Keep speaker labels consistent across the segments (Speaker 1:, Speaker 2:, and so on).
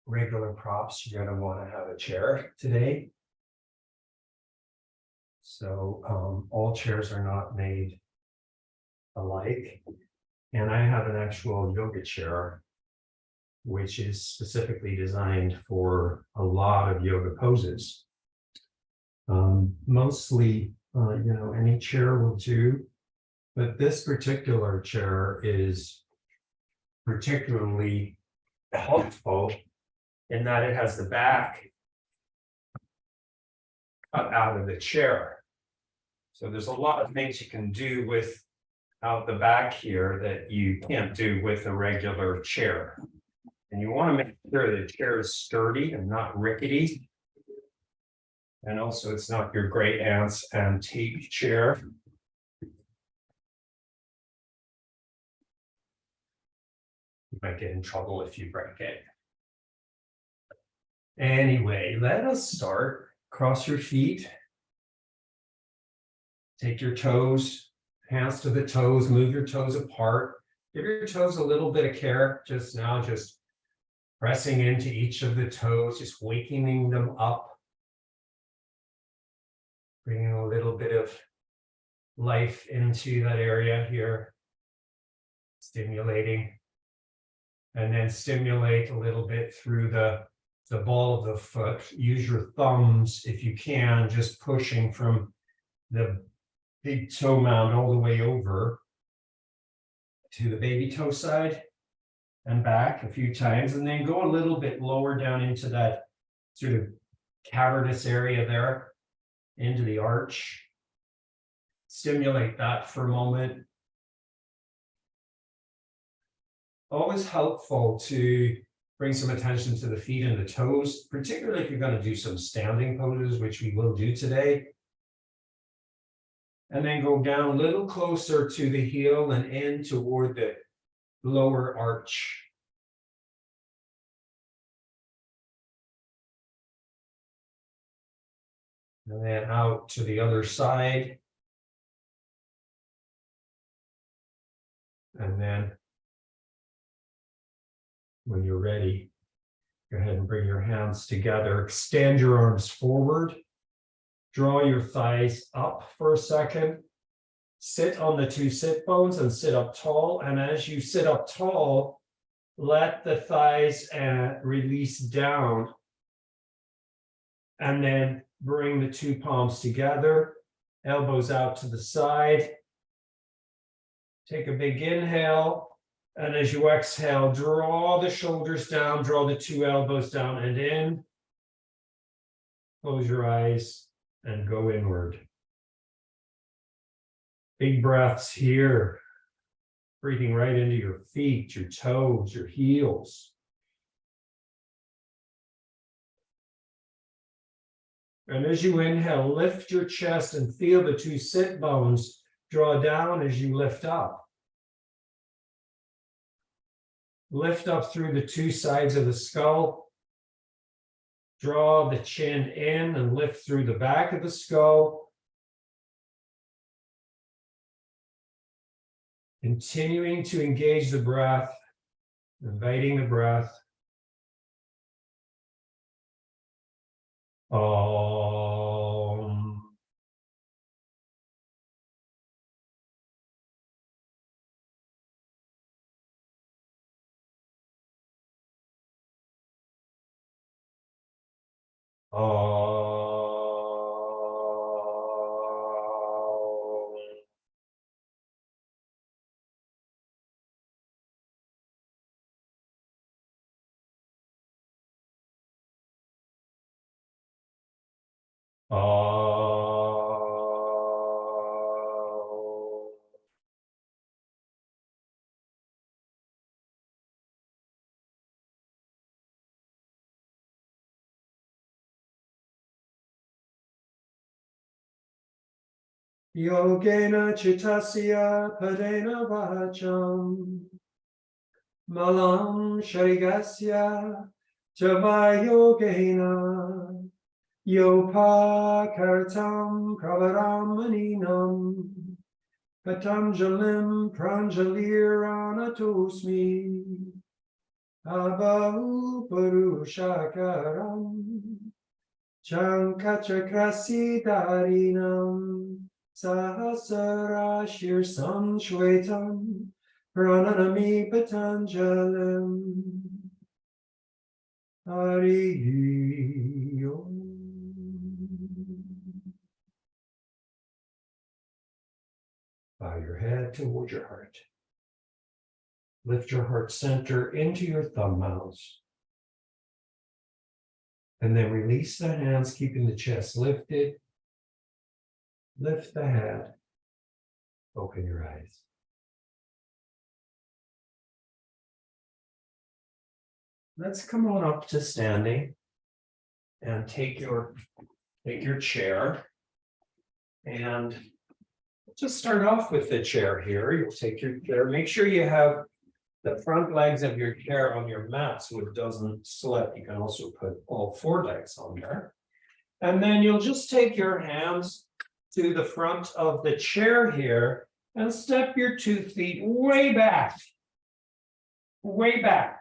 Speaker 1: regular props, you're going to want to have a chair today. So all chairs are not made alike. And I have an actual yoga chair, which is specifically designed for a lot of yoga poses. Mostly, any chair will do, but this particular chair is particularly helpful in that it has the back cut out of the chair. So there's a lot of things you can do without the back here that you can't do with a regular chair. And you want to make sure the chair is sturdy and not rickety. And also it's not your great aunt's antique chair. You might get in trouble if you break it. Anyway, let us start. Cross your feet. Take your toes, hands to the toes, move your toes apart. Give your toes a little bit of care just now, just pressing into each of the toes, just wakening them up. Bringing a little bit of life into that area here. Stimulating. And then stimulate a little bit through the ball of the foot. Use your thumbs if you can, just pushing from the big toe mound all the way over to the baby toe side and back a few times, and then go a little bit lower down into that sort of cavernous area there, into the arch. Stimulate that for a moment. Always helpful to bring some attention to the feet and the toes, particularly if you're going to do some standing poses, which we will do today. And then go down a little closer to the heel and in toward the lower arch. And then out to the other side. And then when you're ready, go ahead and bring your hands together. Extend your arms forward. Draw your thighs up for a second. Sit on the two sit bones and sit up tall. And as you sit up tall, let the thighs release down. And then bring the two palms together, elbows out to the side. Take a big inhale. And as you exhale, draw the shoulders down, draw the two elbows down and in. Close your eyes and go inward. Big breaths here. Breathing right into your feet, your toes, your heels. And as you inhale, lift your chest and feel the two sit bones draw down as you lift up. Lift up through the two sides of the skull. Draw the chin in and lift through the back of the skull. Continuing to engage the breath, inviting the breath. Om. Yogena chittasya padena vacham malam sharigasya java yogena yopakartam pravaramanenam patanjalim pranjaliranatosmi Abahu Purushakaram Chankachakrasidarinam Sahasrashir Samshwetam Prananami Patanjalim Hari Om. Bow your head toward your heart. Lift your heart center into your thumb mouths. And then release the hands, keeping the chest lifted. Lift the head. Open your eyes. Let's come on up to standing and take your chair. And just start off with the chair here. You'll take your chair. Make sure you have the front legs of your chair on your mat so it doesn't slip. You can also put all four legs on there. And then you'll just take your hands to the front of the chair here and step your 2 feet way back. Way back.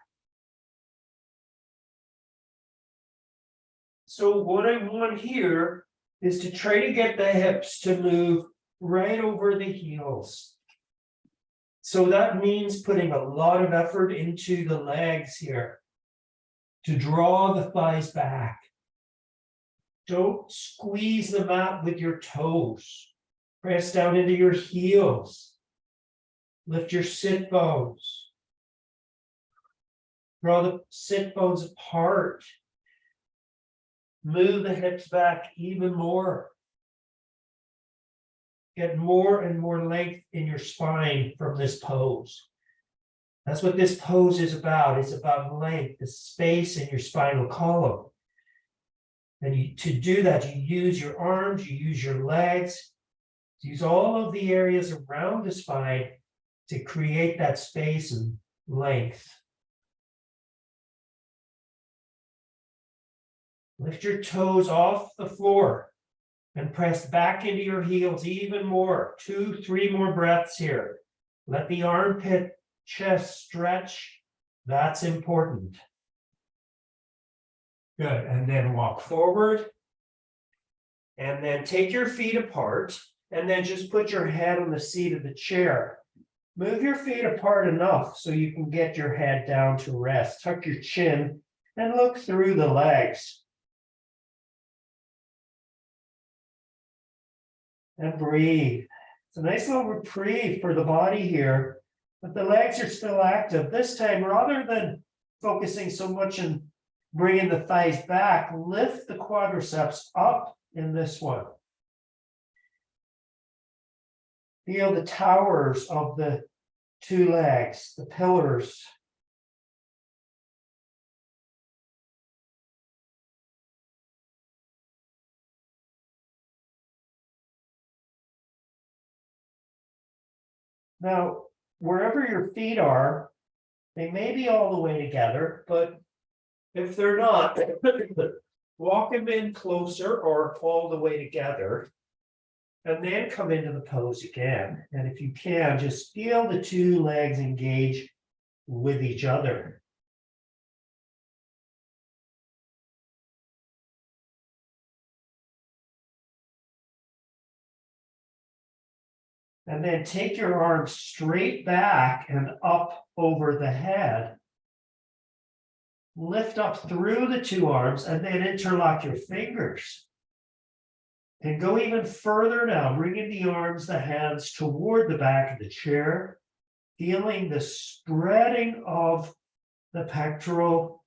Speaker 1: So what I want here is to try to get the hips to move right over the heels. So that means putting a lot of effort into the legs here to draw the thighs back. Don't squeeze the mat with your toes. Press down into your heels. Lift your sit bones. Draw the sit bones apart. Move the hips back even more. Get more and more length in your spine from this pose. That's what this pose is about. It's about length, the space in your spinal column. And to do that, you use your arms, you use your legs, use all of the areas around the spine to create that space and length. Lift your toes off the floor. And press back into your heels even more. 2, 3 more breaths here. Let the armpit, chest stretch. That's important. Good. And then walk forward. And then take your feet apart. And then just put your head on the seat of the chair. Move your feet apart enough so you can get your head down to rest. Tuck your chin and look through the legs. And breathe. It's a nice little reprieve for the body here, but the legs are still active. This time, rather than focusing so much on bringing the thighs back, lift the quadriceps up in this one. Feel the towers of the 2 legs, the pillars. Now, wherever your feet are, they may be all the way together, but if they're not, walk them in closer or all the way together, and then come into the pose again. And if you can, just feel the 2 legs engage with each other. And then take your arms straight back and up over the head. Lift up through the 2 arms and then interlock your fingers. And go even further now, bringing the arms, the hands toward the back of the chair, feeling the spreading of the pectoral,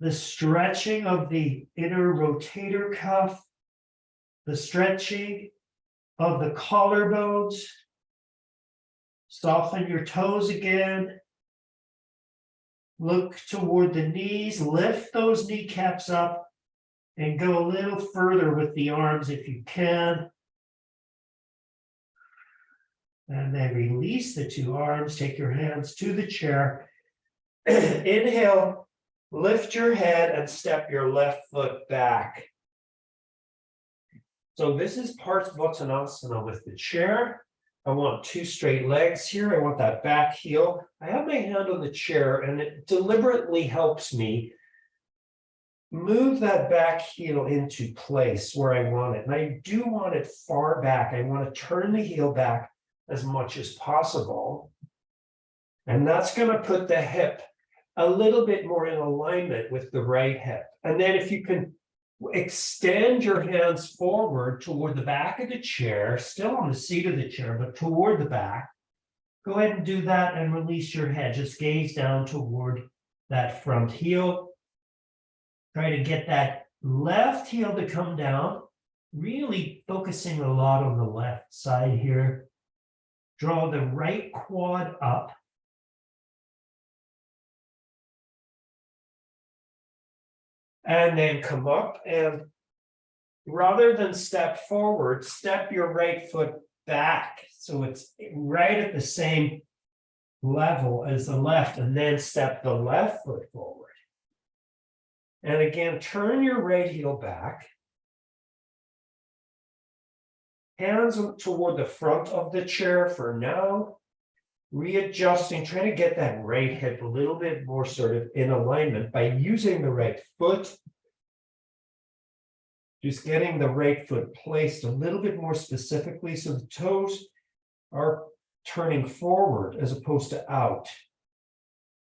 Speaker 1: the stretching of the inner rotator cuff, the stretching of the collarbones. Soften your toes again. Look toward the knees, lift those kneecaps up and go a little further with the arms if you can. And then release the 2 arms, take your hands to the chair. Inhale, lift your head and step your left foot back. So this is Parsvottanasana with the chair. I want two straight legs here. I want that back heel. I have my hand on the chair and it deliberately helps me move that back heel into place where I want it. And I do want it far back. I want to turn the heel back as much as possible. And that's going to put the hip a little bit more in alignment with the right hip. And then if you can extend your hands forward toward the back of the chair, still on the seat of the chair, but toward the back. Go ahead and do that and release your head. Just gaze down toward that front heel. Try to get that left heel to come down, really focusing a lot on the left side here. Draw the right quad up. And then come up, and rather than step forward, step your right foot back. So it's right at the same level as the left, and then step the left foot forward. And again, turn your right heel back. Hands toward the front of the chair for now. Readjusting, trying to get that right hip a little bit more sort of in alignment by using the right foot. Just getting the right foot placed a little bit more specifically so the toes are turning forward as opposed to out.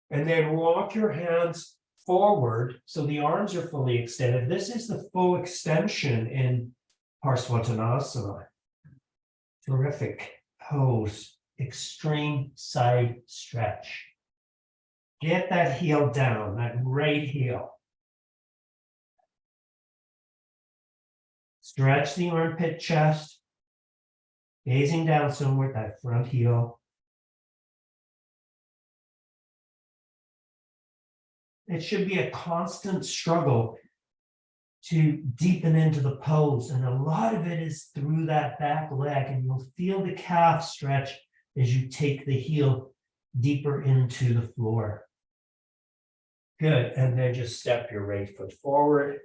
Speaker 1: And then walk your hands forward so the arms are fully extended. This is the full extension in Parsvottanasana. Terrific pose. Extreme side stretch. Get that heel down, that right heel. Stretch the armpit chest, gazing down somewhere, that front heel. It should be a constant struggle to deepen into the pose, and a lot of it is through that back leg, and you'll feel the calf stretch as you take the heel deeper into the floor. Good, and then just step your right foot forward.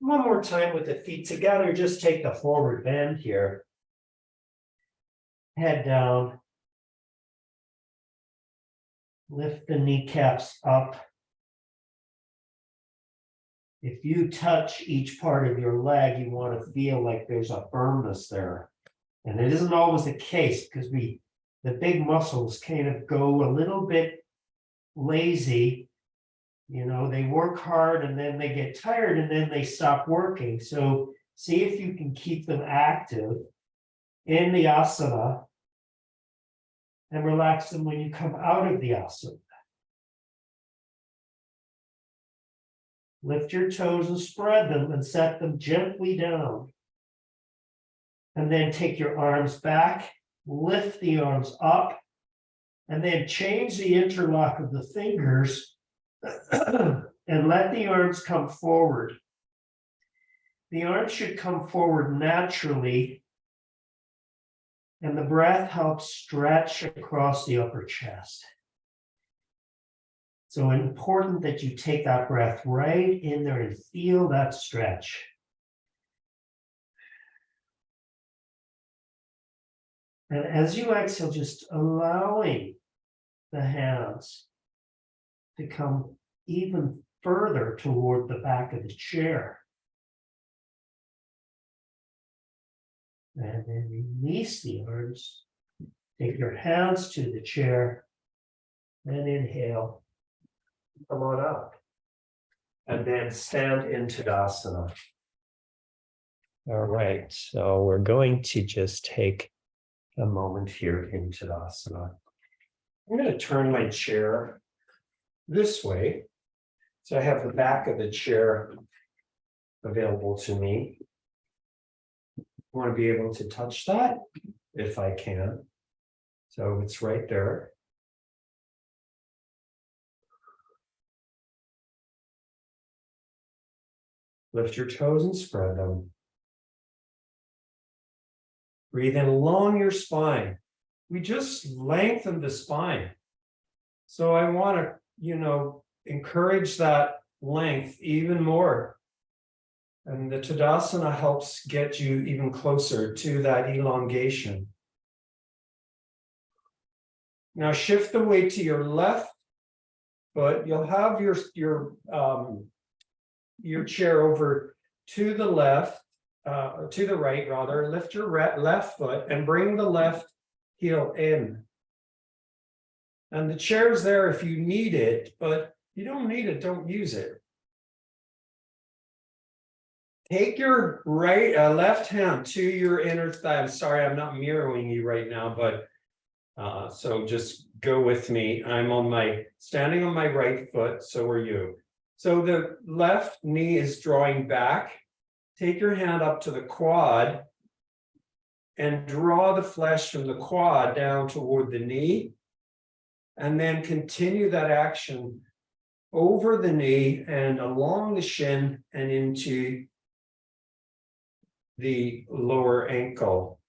Speaker 1: One more time with the feet together, just take the forward bend here. Head down. Lift the kneecaps up. If you touch each part of your leg, you want to feel like there's a firmness there. And it isn't always the case because the big muscles kind of go a little bit lazy. You know, they work hard and then they get tired and then they stop working. So see if you can keep them active in the asana and relax them when you come out of the asana. Lift your toes and spread them and set them gently down. And then take your arms back, lift the arms up, and then change the interlock of the fingers and let the arms come forward. The arms should come forward naturally, and the breath helps stretch across the upper chest. So important that you take that breath right in there and feel that stretch. And as you exhale, just allowing the hands to come even further toward the back of the chair. And then release the arms. Take your hands to the chair and inhale. Come on up. And then stand in Tadasana. All right, so we're going to just take a moment here in Tadasana. I'm going to turn my chair this way. So I have the back of the chair available to me. I want to be able to touch that if I can. So it's right there. Lift your toes and spread them. Breathe in along your spine. We just lengthen the spine. So I want to, encourage that length even more. And the Tadasana helps get you even closer to that elongation. Now shift the weight to your left foot. You'll have your chair over to the left, to the right rather. Lift your left foot and bring the left heel in. And the chair's there if you need it, but if you don't need it, don't use it. Take your left hand to your inner thigh. I'm sorry, I'm not mirroring you right now, but so just go with me. I'm standing on my right foot, so are you. So the left knee is drawing back. Take your hand up to the quad and draw the flesh from the quad down toward the knee. And then continue that action over the knee and along the shin and into the lower ankle.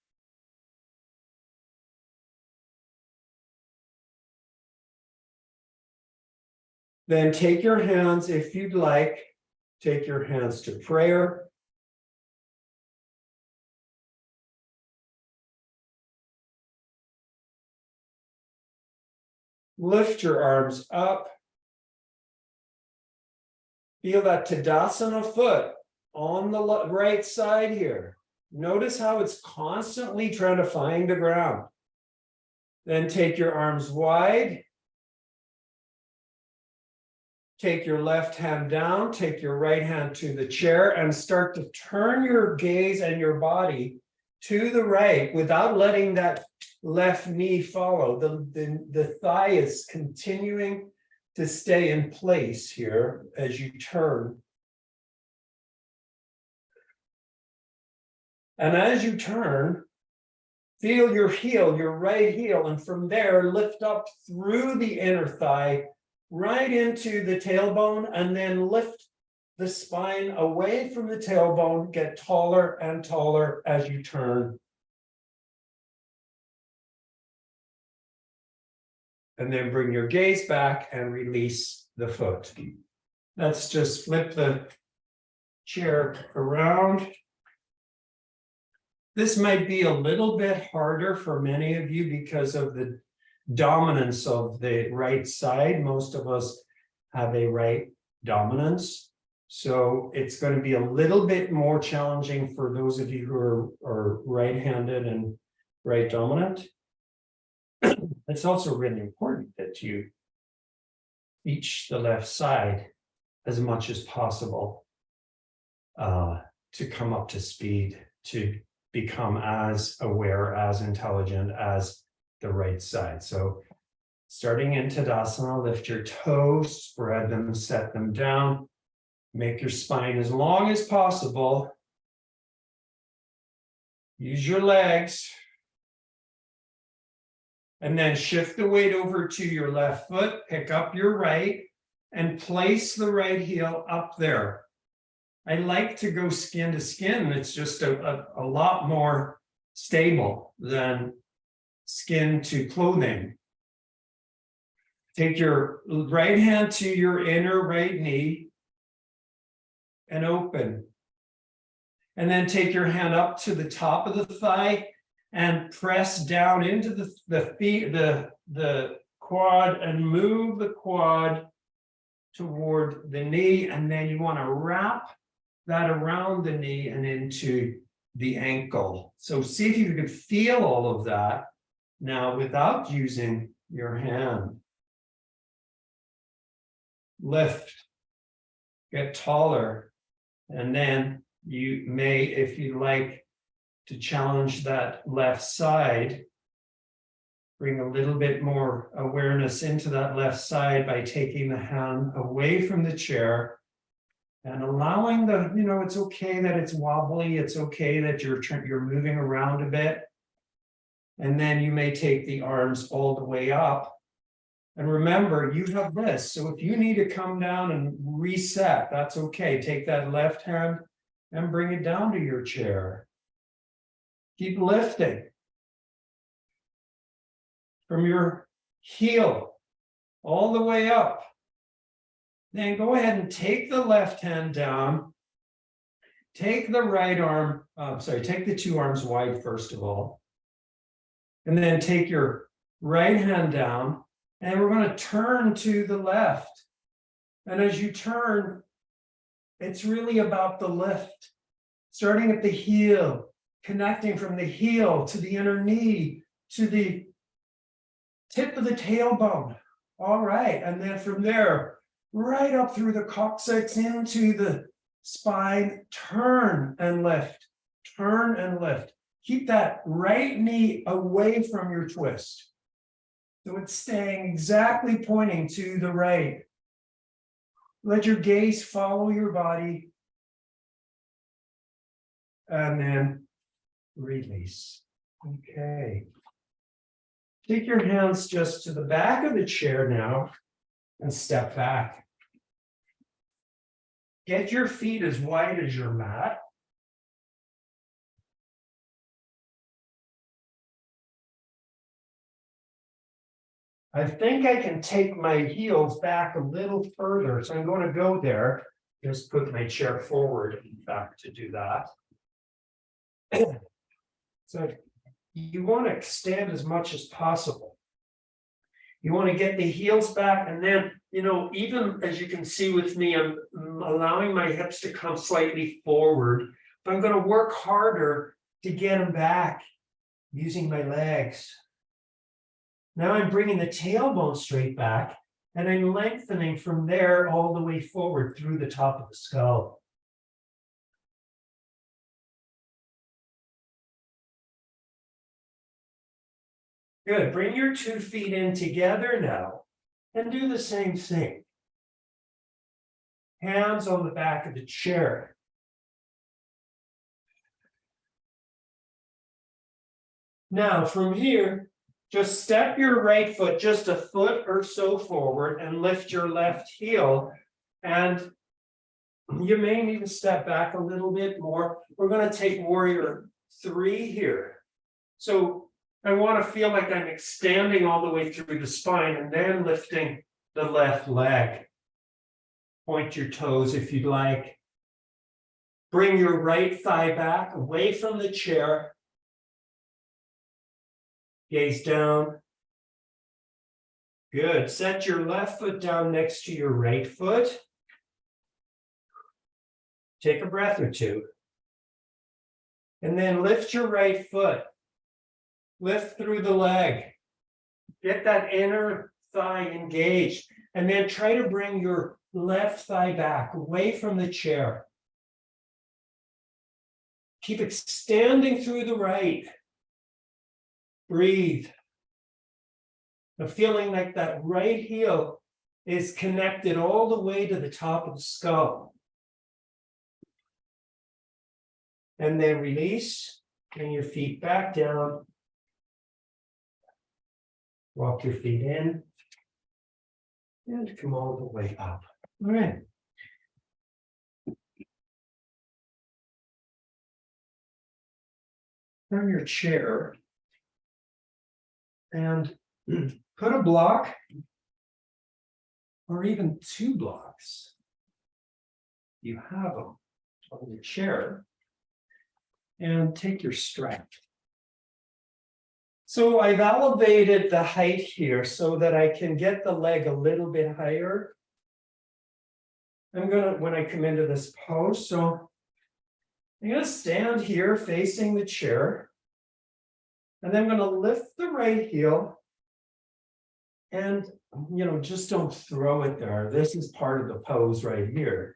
Speaker 1: Then take your hands, if you'd like, take your hands to prayer. Lift your arms up. Feel that Tadasana foot on the right side here. Notice how it's constantly trying to find the ground. Then take your arms wide. Take your left hand down, take your right hand to the chair and start to turn your gaze and your body to the right without letting that left knee follow. The thigh is continuing to stay in place here as you turn. And as you turn, feel your heel, your right heel, and from there lift up through the inner thigh right into the tailbone, and then lift the spine away from the tailbone, get taller and taller as you turn. And then bring your gaze back and release the foot. Let's just flip the chair around. This might be a little bit harder for many of you because of the dominance of the right side. Most of us have a right dominance. So it's going to be a little bit more challenging for those of you who are right-handed and right dominant. It's also really important that you reach the left side as much as possible to come up to speed, to become as aware, as intelligent as the right side. So starting in Tadasana, lift your toes, spread them, set them down, make your spine as long as possible. Use your legs. And then shift the weight over to your left foot, pick up your right, and place the right heel up there. I like to go skin to skin. It's just a lot more stable than skin to clothing. Take your right hand to your inner right knee and open. And then take your hand up to the top of the thigh and press down into the quad and move the quad toward the knee. And then you want to wrap that around the knee and into the ankle. So see if you can feel all of that now without using your hand. Lift, get taller, and then you may, if you like, to challenge that left side, bring a little bit more awareness into that left side by taking the hand away from the chair and allowing the, it's okay that it's wobbly, it's okay that you're moving around a bit. And then you may take the arms all the way up. And remember, you have this. So if you need to come down and reset, that's okay. Take that left hand and bring it down to your chair. Keep lifting from your heel all the way up. Then go ahead and take the left hand down. Take the right arm, take the two arms wide first of all. And then take your right hand down, and we're going to turn to the left. And as you turn, it's really about the lift, starting at the heel, connecting from the heel to the inner knee, to the tip of the tailbone. All right, and then from there, right up through the coccyx into the spine, turn and lift, turn and lift. Keep that right knee away from your twist. So it's staying exactly pointing to the right. Let your gaze follow your body. And then release. Okay. Take your hands just to the back of the chair now and step back. Get your feet as wide as your mat. I think I can take my heels back a little further, so I'm going to go there. Just put my chair forward, in fact, to do that. So you want to extend as much as possible. You want to get the heels back, and then, even as you can see with me, I'm allowing my hips to come slightly forward, but I'm going to work harder to get them back using my legs. Now I'm bringing the tailbone straight back, and I'm lengthening from there all the way forward through the top of the skull. Good. Bring your 2 feet in together now and do the same thing. Hands on the back of the chair. Now from here, just step your right foot just a foot or so forward and lift your left heel. And you may need to step back a little bit more. We're going to take warrior 3 here. So I want to feel like I'm extending all the way through the spine and then lifting the left leg. Point your toes if you'd like. Bring your right thigh back away from the chair. Gaze down. Good. Set your left foot down next to your right foot. Take a breath or two. And then lift your right foot. Lift through the leg. Get that inner thigh engaged. And then try to bring your left thigh back away from the chair. Keep extending through the right. Breathe. The feeling like that right heel is connected all the way to the top of the skull. And then release. Bring your feet back down. Walk your feet in. And come all the way up. All right. Turn your chair and put a block or even 2 blocks. You have them on your chair, and take your strap. So I've elevated the height here so that I can get the leg a little bit higher. I'm gonna, when I come into this pose, so I'm gonna stand here facing the chair, and then I'm gonna lift the right heel, and just don't throw it there. This is part of the pose right here.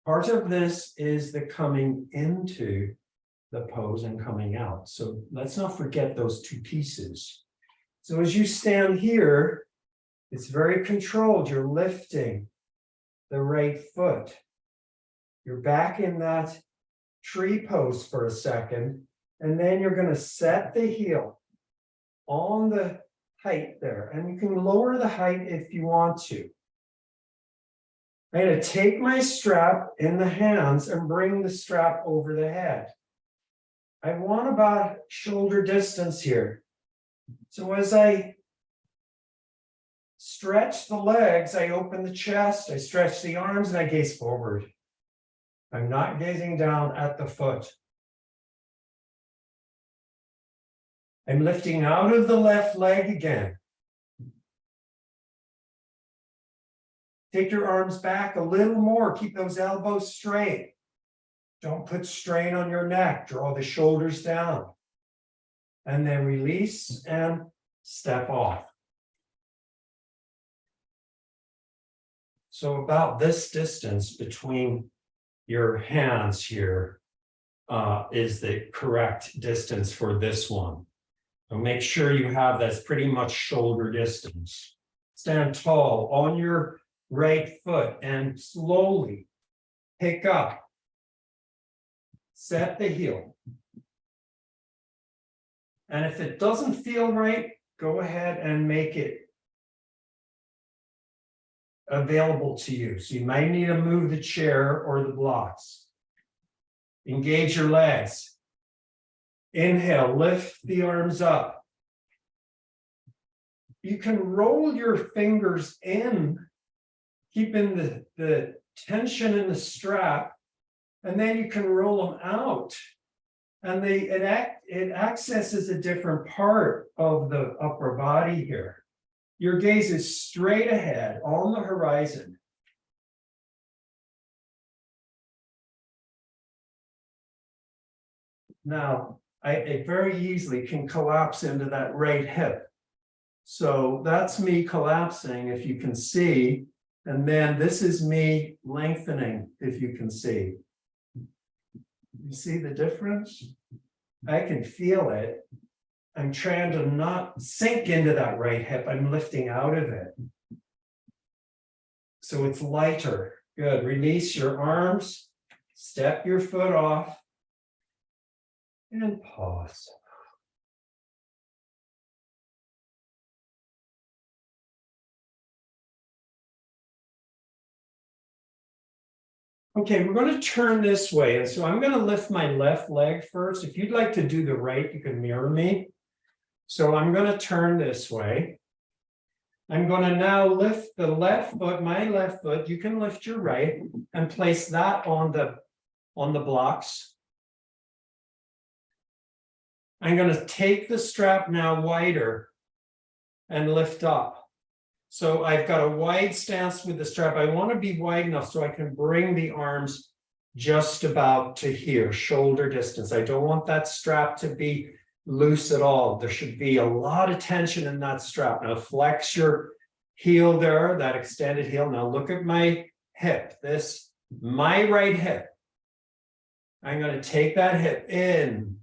Speaker 1: Part of this is the coming into the pose and coming out. So let's not forget those 2 pieces. So as you stand here, it's very controlled. You're lifting the right foot. You're back in that tree pose for a second, and then you're going to set the heel on the height there. And you can lower the height if you want to. I'm going to take my strap in the hands and bring the strap over the head. I want about shoulder distance here. So as I stretch the legs, I open the chest, I stretch the arms, and I gaze forward. I'm not gazing down at the foot. I'm lifting out of the left leg again. Take your arms back a little more. Keep those elbows straight. Don't put strain on your neck. Draw the shoulders down. And then release and step off. So about this distance between your hands here is the correct distance for this one. So make sure you have that's pretty much shoulder distance. Stand tall on your right foot and slowly pick up. Set the heel. And if it doesn't feel right, go ahead and make it available to you. So you might need to move the chair or the blocks. Engage your legs. Inhale, lift the arms up. You can roll your fingers in, keeping the tension in the strap, and then you can roll them out. And it accesses a different part of the upper body here. Your gaze is straight ahead on the horizon. Now, I very easily can collapse into that right hip. So that's me collapsing, if you can see. And then this is me lengthening, if you can see. You see the difference? I can feel it. I'm trying to not sink into that right hip. I'm lifting out of it. So it's lighter. Good. Release your arms. Step your foot off. And pause. Okay, we're going to turn this way. And so I'm going to lift my left leg first. If you'd like to do the right, you can mirror me. So I'm going to turn this way. I'm going to now lift the left foot, my left foot. You can lift your right and place that on the blocks. I'm going to take the strap now wider and lift up. So I've got a wide stance with the strap. I want to be wide enough so I can bring the arms just about to here, shoulder distance. I don't want that strap to be loose at all. There should be a lot of tension in that strap. Now flex your heel there, that extended heel. Now look at my hip, my right hip. I'm going to take that hip in.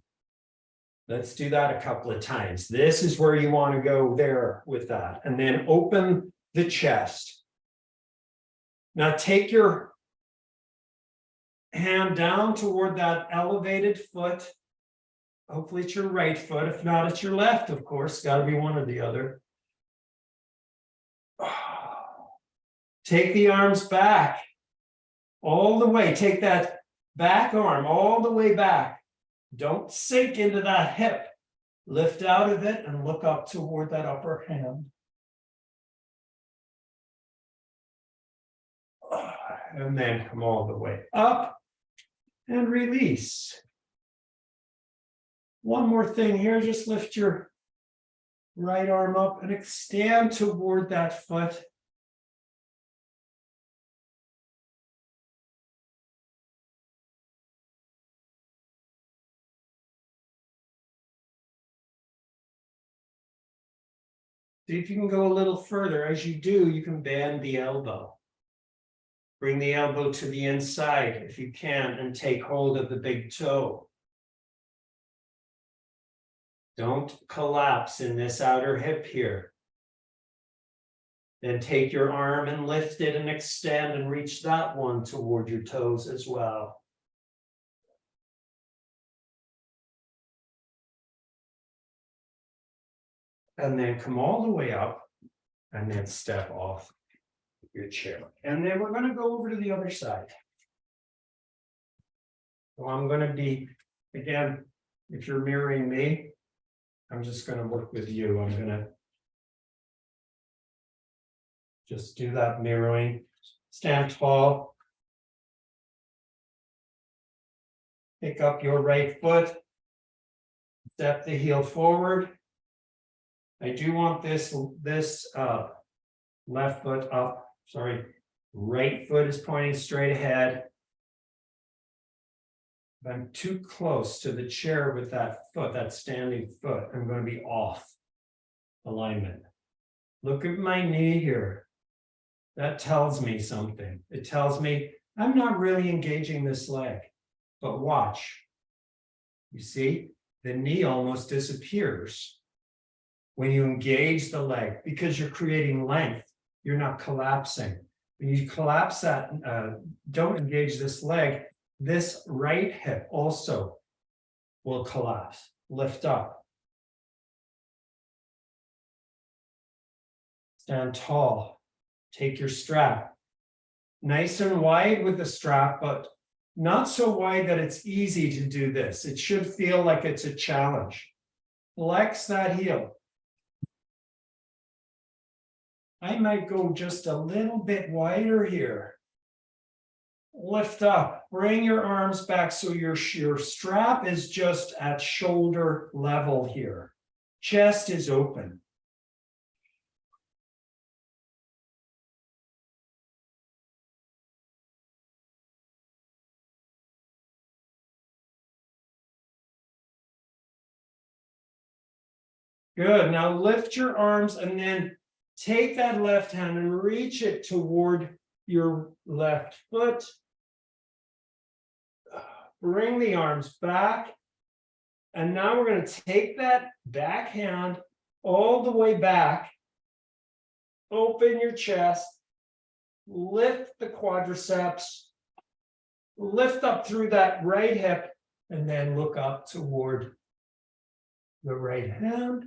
Speaker 1: Let's do that a couple of times. This is where you want to go there with that. And then open the chest. Now take your hand down toward that elevated foot. Hopefully it's your right foot. If not, it's your left, of course. Got to be one or the other. Take the arms back all the way. Take that back arm all the way back. Don't sink into that hip. Lift out of it and look up toward that upper hand. And then come all the way up and release. One more thing here, just lift your right arm up and extend toward that foot. See if you can go a little further. As you do, you can bend the elbow. Bring the elbow to the inside if you can and take hold of the big toe. Don't collapse in this outer hip here. Then take your arm and lift it and extend and reach that one toward your toes as well. And then come all the way up and then step off your chair. And then we're going to go over to the other side. So I'm going to be, again, if you're mirroring me, I'm just going to work with you. I'm going to just do that mirroring. Stand tall. Pick up your right foot. Step the heel forward. I do want this left foot up, sorry, right foot is pointing straight ahead. If I'm too close to the chair with that foot, that standing foot, I'm going to be off alignment. Look at my knee here. That tells me something. It tells me I'm not really engaging this leg, but watch. You see, the knee almost disappears when you engage the leg because you're creating length. You're not collapsing. When you collapse that, don't engage this leg, this right hip also will collapse, lift up. Stand tall. Take your strap. Nice and wide with the strap, but not so wide that it's easy to do this. It should feel like it's a challenge. Flex that heel. I might go just a little bit wider here. Lift up, bring your arms back so your strap is just at shoulder level here. Chest is open. Good, now lift your arms and then take that left hand and reach it toward your left foot. Bring the arms back. And now we're going to take that back hand all the way back. Open your chest. Lift the quadriceps. Lift up through that right hip and then look up toward the right hand.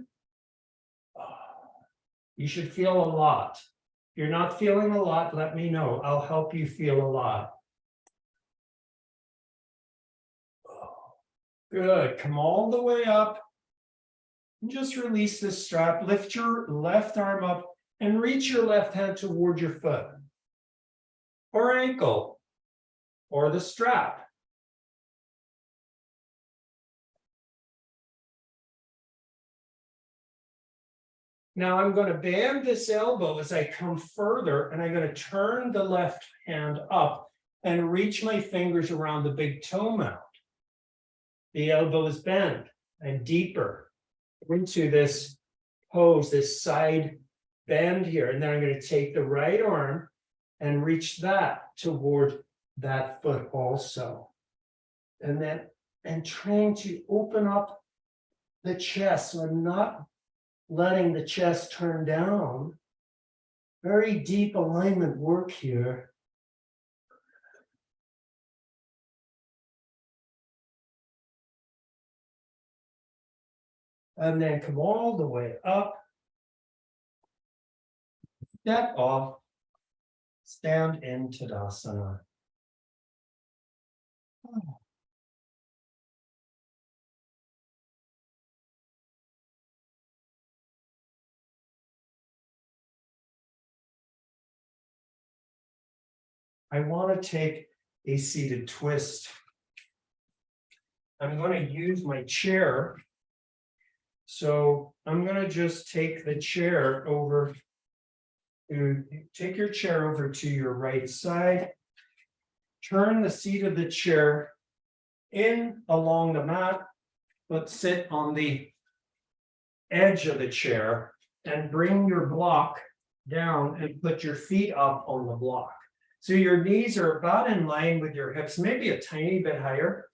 Speaker 1: You should feel a lot. If you're not feeling a lot, let me know. I'll help you feel a lot. Good. Come all the way up. And just release this strap. Lift your left arm up and reach your left hand toward your foot or ankle or the strap. Now I'm going to bend this elbow as I come further, and I'm going to turn the left hand up and reach my fingers around the big toe mount. The elbow is bent and deeper into this pose, this side bend here. And then I'm going to take the right arm and reach that toward that foot also. And trying to open up the chest. So I'm not letting the chest turn down. Very deep alignment work here. And then come all the way up. Step off. Stand in Tadasana. I want to take a seated twist. I'm going to use my chair. So I'm going to just take the chair over to take your chair over to your right side. Turn the seat of the chair in along the mat, but sit on the edge of the chair and bring your block down and put your feet up on the block. So your knees are about in line with your hips, maybe a tiny bit higher.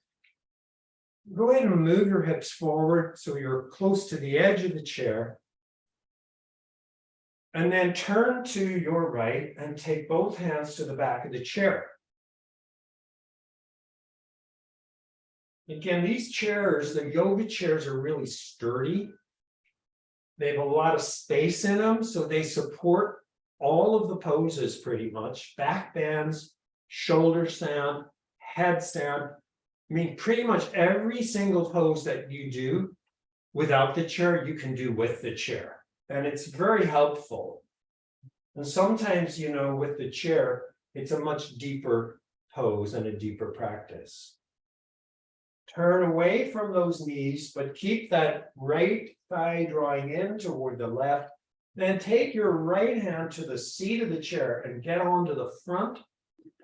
Speaker 1: Go ahead and move your hips forward so you're close to the edge of the chair. And then turn to your right and take both hands to the back of the chair. Again, these chairs, the yoga chairs, are really sturdy. They have a lot of space in them, so they support all of the poses pretty much. Back bends, shoulder stand, headstand. I mean, pretty much every single pose that you do without the chair, you can do with the chair. And it's very helpful. And sometimes, you know, with the chair, it's a much deeper pose and a deeper practice. Turn away from those knees, but keep that right thigh drawing in toward the left. Then take your right hand to the seat of the chair and get onto the front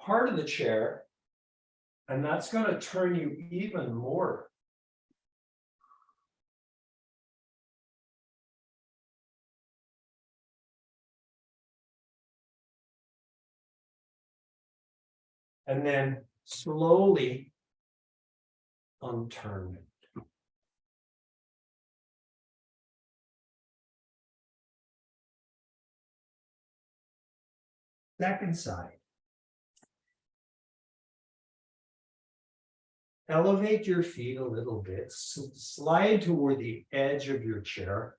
Speaker 1: part of the chair. And that's going to turn you even more. And then slowly unturn it. Second side. Elevate your feet a little bit, slide toward the edge of your chair.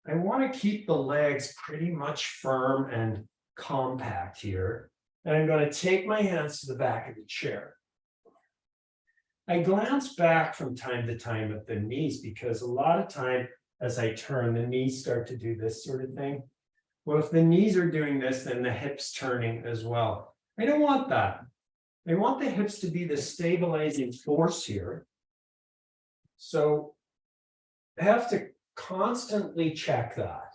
Speaker 1: I want to keep the legs pretty much firm and compact here. And I'm going to take my hands to the back of the chair. I glance back from time to time at the knees because a lot of time as I turn, the knees start to do this sort of thing. Well, if the knees are doing this, then the hips turning as well. I don't want that. I want the hips to be the stabilizing force here. So I have to constantly check that.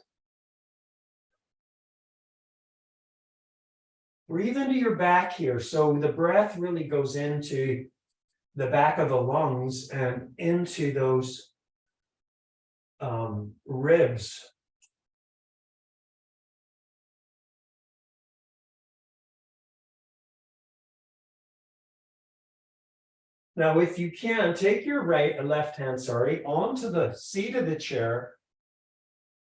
Speaker 1: Breathe into your back here. So the breath really goes into the back of the lungs and into those ribs. Now, if you can, take your left hand, onto the seat of the chair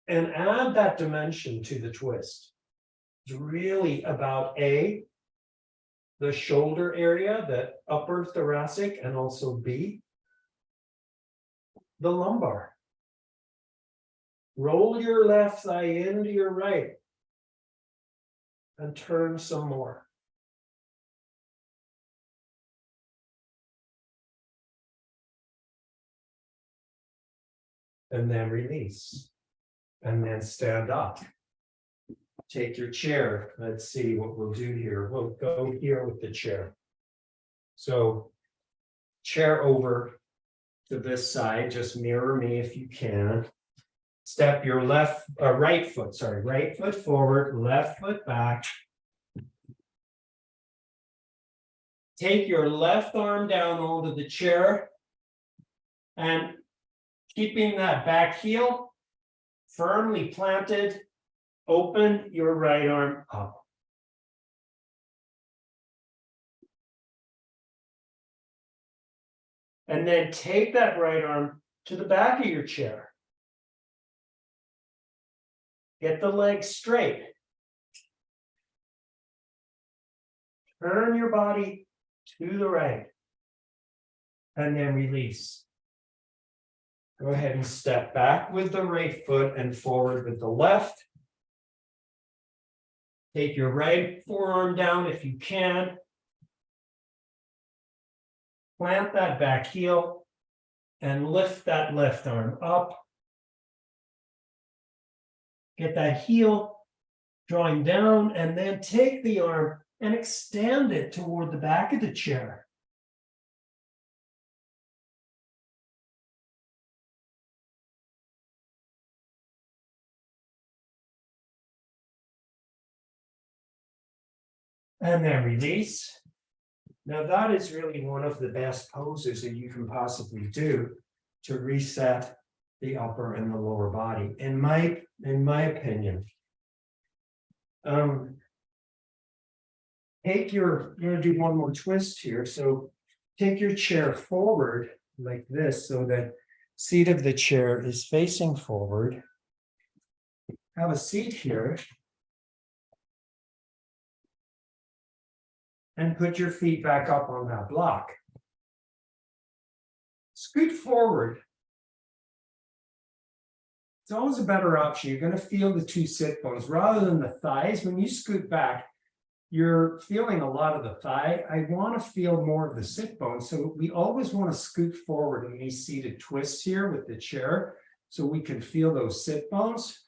Speaker 1: and add that dimension to the twist. It's really about the shoulder area, the upper thoracic, and also B, the lumbar. Roll your left thigh into your right and turn some more. And then release. And then stand up. Take your chair. Let's see what we'll do here. We'll go here with the chair. So chair over to this side. Just mirror me if you can. Step your right foot forward, left foot back. Take your left arm down onto the chair and keeping that back heel firmly planted, open your right arm up. And then take that right arm to the back of your chair. Get the legs straight. Turn your body to the right. And then release. Go ahead and step back with the right foot and forward with the left. Take your right forearm down if you can. Plant that back heel and lift that left arm up. Get that heel drawing down and then take the arm and extend it toward the back of the chair. And then release. Now that is really one of the best poses that you can possibly do to reset the upper and the lower body, in my opinion. You're gonna do one more twist here. So take your chair forward like this, so that seat of the chair is facing forward. Have a seat here. And put your feet back up on that block. Scoot forward. It's always a better option. You're going to feel the two sit bones rather than the thighs. When you scoot back, you're feeling a lot of the thigh. I want to feel more of the sit bones. So we always want to scoot forward in these seated twists here with the chair so we can feel those sit bones.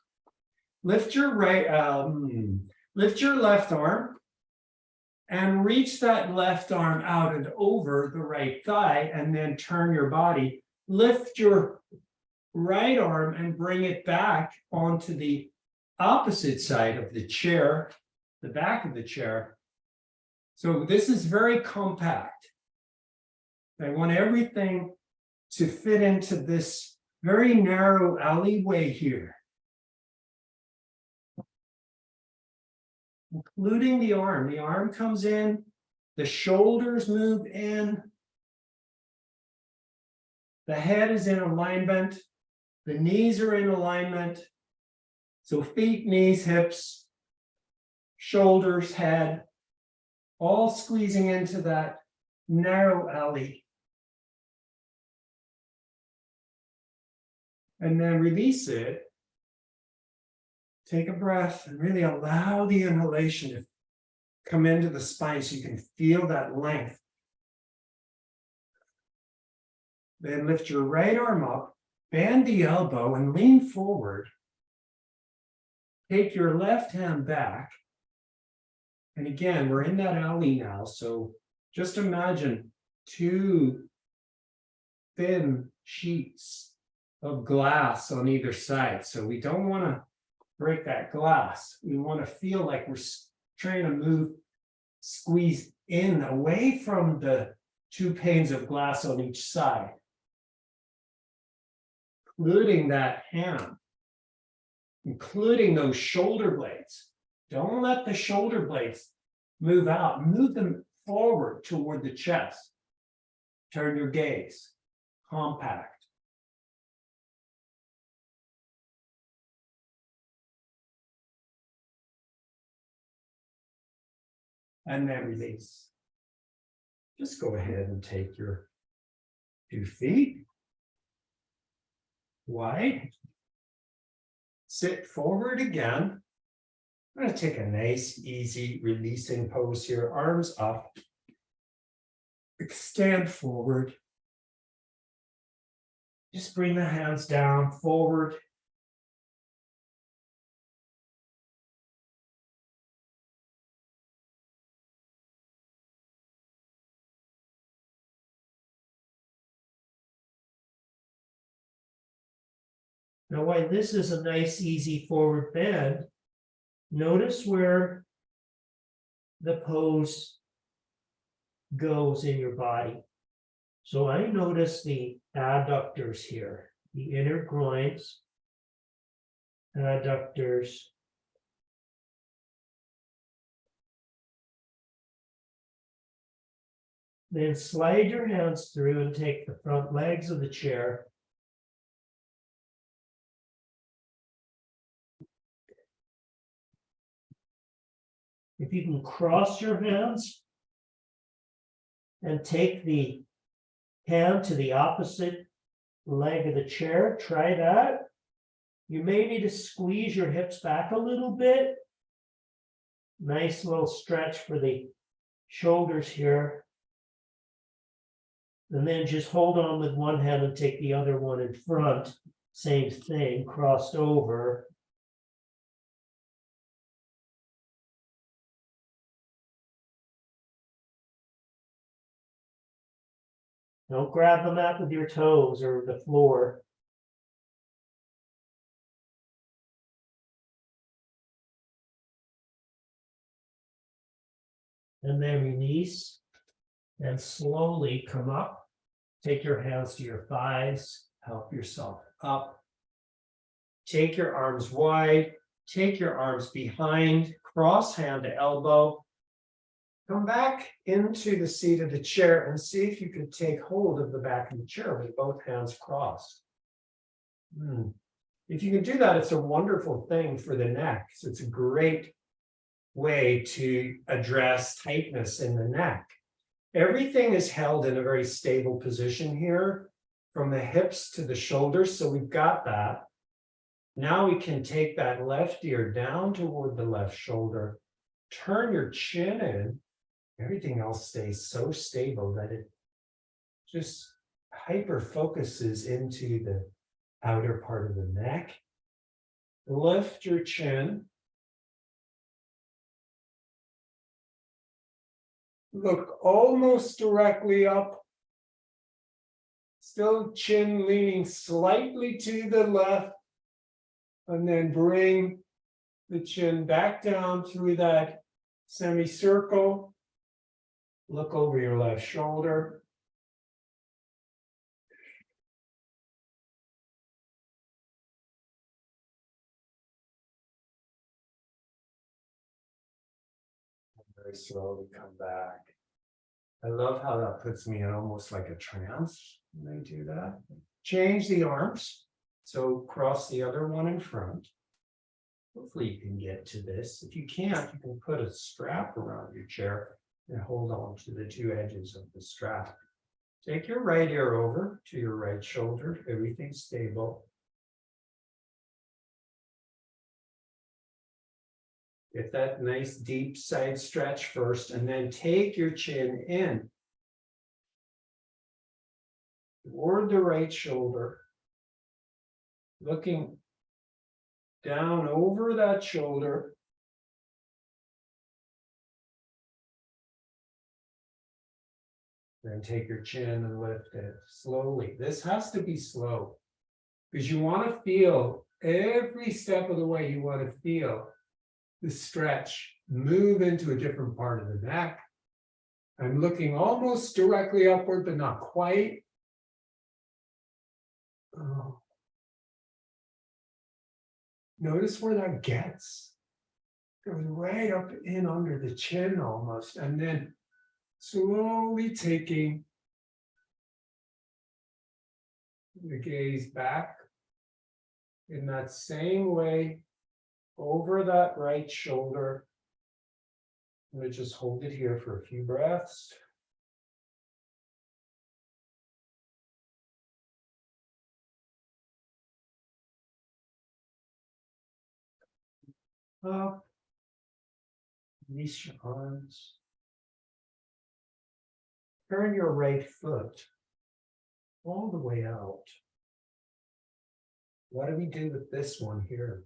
Speaker 1: Lift your left arm And reach that left arm out and over the right thigh, and then turn your body. Lift your right arm and bring it back onto the opposite side of the chair, the back of the chair. So this is very compact. I want everything to fit into this very narrow alleyway here, including the arm. The arm comes in, the shoulders move in, the head is in alignment, the knees are in alignment. So feet, knees, hips, shoulders, head, all squeezing into that narrow alley. And then release it. Take a breath and really allow the inhalation to come into the spine so you can feel that length. Then lift your right arm up, bend the elbow and lean forward. Take your left hand back. And again, we're in that alley now. So just imagine two thin sheets of glass on either side. So we don't want to break that glass. We want to feel like we're trying to move, squeeze in away from the two panes of glass on each side, including that hand, including those shoulder blades. Don't let the shoulder blades move out. Move them forward toward the chest. Turn your gaze. Compact. And then release. Just go ahead and take your 2 feet wide. Sit forward again. I'm going to take a nice, easy releasing pose here. Arms up. Extend forward. Just bring the hands down, forward. Now, while this is a nice, easy forward bend, notice where the pose goes in your body. So I notice the adductors here, the inner groins, adductors, then slide your hands through and take the front legs of the chair. If you can cross your hands and take the hand to the opposite leg of the chair, try that. You may need to squeeze your hips back a little bit. Nice little stretch for the shoulders here. And then just hold on with one hand and take the other one in front. Same thing, crossed over. Don't grab the mat with your toes or the floor. And then release and slowly come up. Take your hands to your thighs. Help yourself up. Take your arms wide. Take your arms behind. Cross hand to elbow. Come back into the seat of the chair and see if you can take hold of the back of the chair with both hands crossed. If you can do that, it's a wonderful thing for the neck. So it's a great way to address tightness in the neck. Everything is held in a very stable position here, from the hips to the shoulders. So we've got that. Now we can take that left ear down toward the left shoulder. Turn your chin in. Everything else stays so stable that it just hyper focuses into the outer part of the neck. Lift your chin. Look almost directly up. Still chin leaning slightly to the left. And then bring the chin back down through that semicircle. Look over your left shoulder. Very slowly come back. I love how that puts me in almost like a trance when I do that. Change the arms. So cross the other one in front. Hopefully you can get to this. If you can't, you can put a strap around your chair and hold on to the two edges of the strap. Take your right ear over to your right shoulder. Everything's stable. Get that nice deep side stretch first, and then take your chin in toward the right shoulder, looking down over that shoulder. Then take your chin and lift it slowly. This has to be slow because you want to feel every step of the way. You want to feel the stretch move into a different part of the neck. I'm looking almost directly upward, but not quite. Oh. Notice where that gets. Goes right up in under the chin almost, and then slowly taking the gaze back in that same way over that right shoulder. I'm going to just hold it here for a few breaths. Up. Release your arms. Turn your right foot all the way out. What do we do with this one here?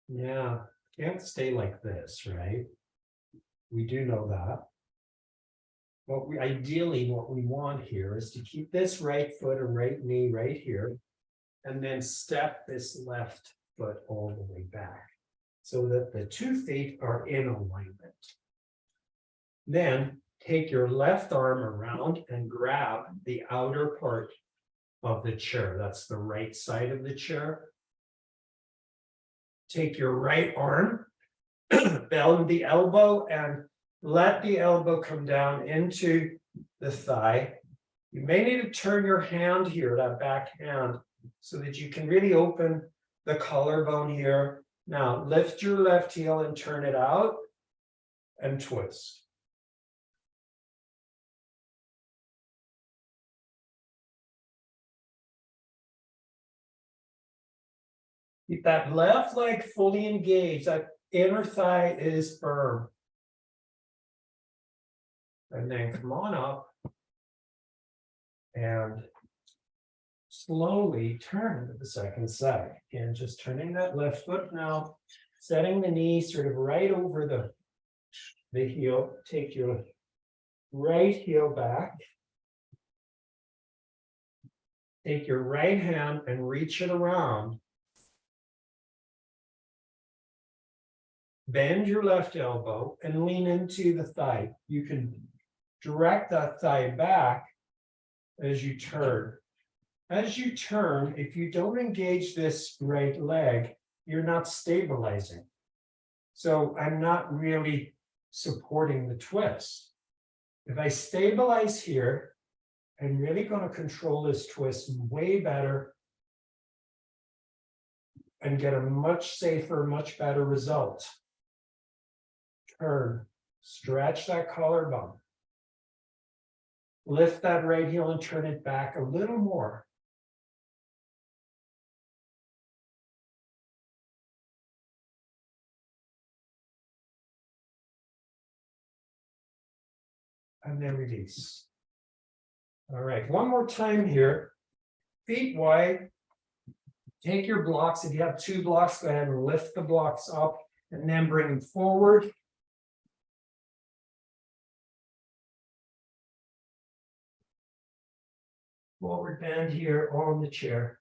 Speaker 1: Yeah, can't stay like this, right? We do know that. But ideally, what we want here is to keep this right foot and right knee right here, and then step this left foot all the way back so that the 2 feet are in alignment. Then take your left arm around and grab the outer part of the chair. That's the right side of the chair. Take your right arm, bend the elbow, and let the elbow come down into the thigh. You may need to turn your hand here, that back hand, so that you can really open the collarbone here. Now lift your left heel and turn it out and twist. Keep that left leg fully engaged. That inner thigh is firm. And then come on up and slowly turn to the second side. Again, just turning that left foot now, setting the knee sort of right over the heel. Take your right heel back. Take your right hand and reach it around. Bend your left elbow and lean into the thigh. You can direct that thigh back as you turn. As you turn, if you don't engage this right leg, you're not stabilizing. So I'm not really supporting the twist. If I stabilize here, I'm really going to control this twist way better and get a much safer, much better result. Turn, stretch that collarbone. Lift that right heel and turn it back a little more. And then release. All right, one more time here. Feet wide. Take your blocks. If you have 2 blocks, go ahead and lift the blocks up and then bring them forward. forward bend here on the chair.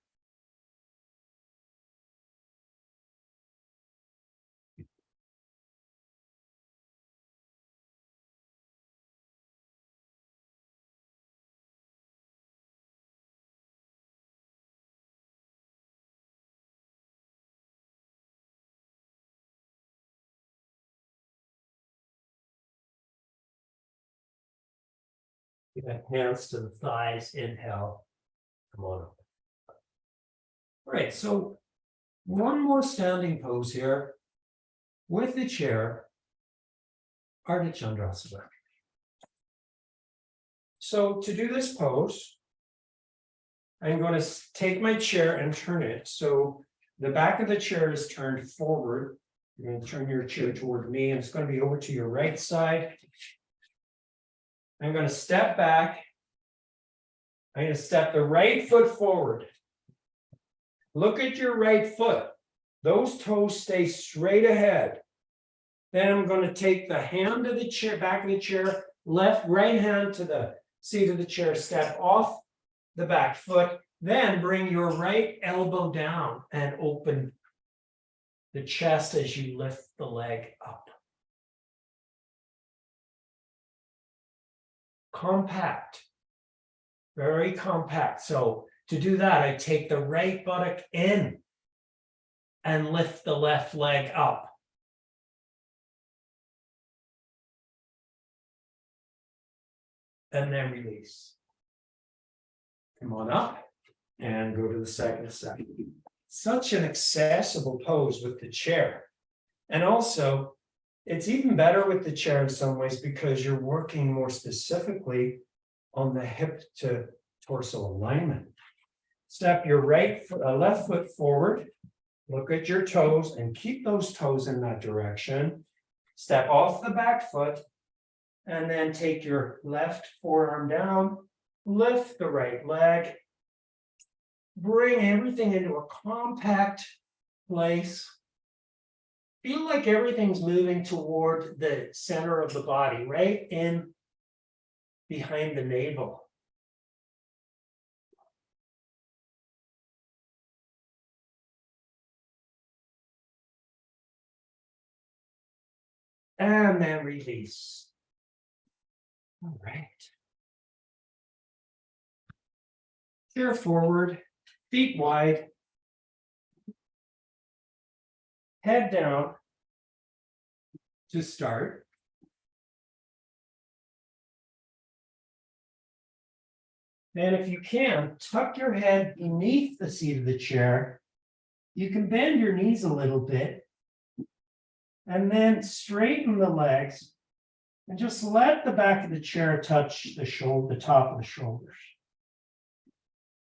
Speaker 1: Hands to the thighs, inhale, come on up. All right, so one more standing pose here with the chair, Ardha Chandrasana. So to do this pose, I'm going to take my chair and turn it. So the back of the chair is turned forward. You're going to turn your chair toward me, and it's going to be over to your right side. I'm going to step back. I'm going to step the right foot forward. Look at your right foot. Those toes stay straight ahead. Then I'm going to take the hand of the chair, back of the chair, right hand to the seat of the chair, step off the back foot, then bring your right elbow down and open the chest as you lift the leg up. Compact, very compact. So to do that, I take the right buttock in and lift the left leg up. And then release. Come on up and go to the second side. Such an accessible pose with the chair. And also, it's even better with the chair in some ways because you're working more specifically on the hip to torso alignment. Step your left foot forward. Look at your toes and keep those toes in that direction. Step off the back foot and then take your left forearm down. Lift the right leg. Bring everything into a compact place. Feel like everything's moving toward the center of the body, right in behind the navel. And then release. All right. Chair forward, feet wide. Head down to start. And if you can, tuck your head beneath the seat of the chair. You can bend your knees a little bit and then straighten the legs and just let the back of the chair touch the top of the shoulders.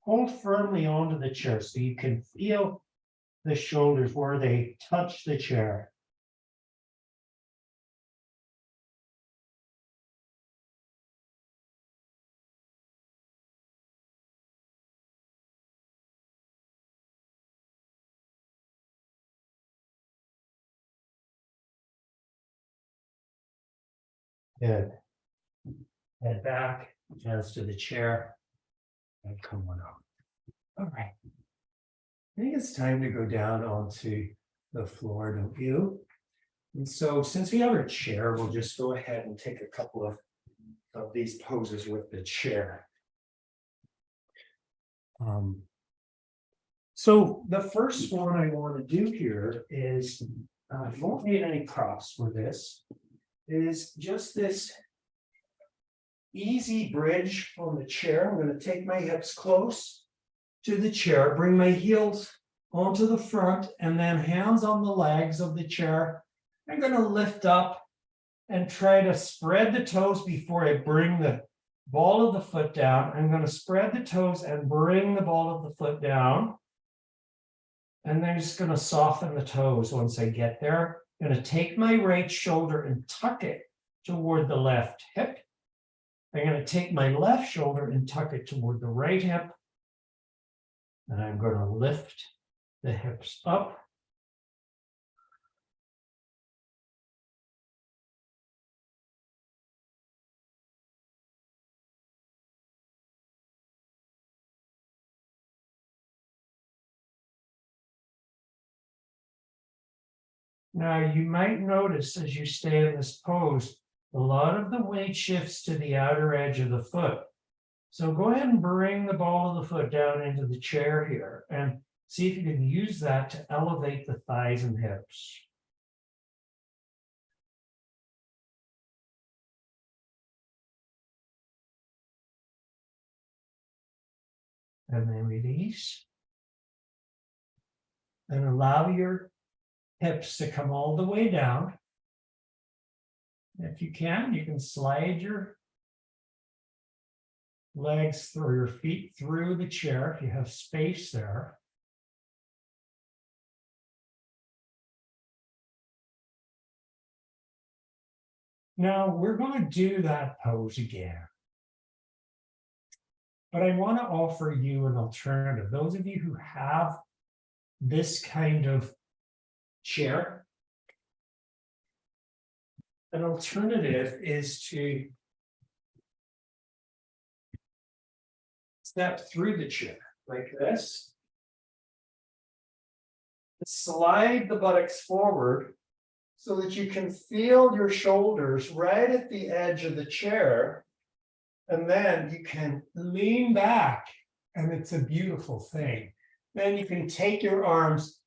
Speaker 1: Hold firmly onto the chair so you can feel the shoulders where they touch the chair. Good. Head back, hands to the chair, and come on up. All right. I think it's time to go down onto the floor, don't you? And so since we have our chair, we'll just go ahead and take a couple of these poses with the chair. So the first one I want to do here is, you won't need any props for this, is just this easy bridge on the chair. I'm going to take my hips close to the chair, bring my heels onto the front, and then hands on the legs of the chair. I'm going to lift up and try to spread the toes before I bring the ball of the foot down. I'm going to spread the toes and bring the ball of the foot down. And then I'm just going to soften the toes once I get there. I'm going to take my right shoulder and tuck it toward the left hip. I'm going to take my left shoulder and tuck it toward the right hip. And I'm going to lift the hips up.
Speaker 2: Now, you might notice as you stay in this pose, a lot of the weight shifts to the outer edge of the foot. So go ahead and bring the ball of the foot down into the chair here and see if you can use that to elevate the thighs and hips. And then release. And allow your hips to come all the way down. If you can slide your legs through your feet through the chair if you have space there. Now we're going to do that pose again. But I want to offer you an alternative. Those of you who have this kind of chair, an alternative is to step through the chair like this. Slide the buttocks forward so that you can feel your shoulders right at the edge of the chair. And then you can lean back, and it's a beautiful thing. Then you can take your arms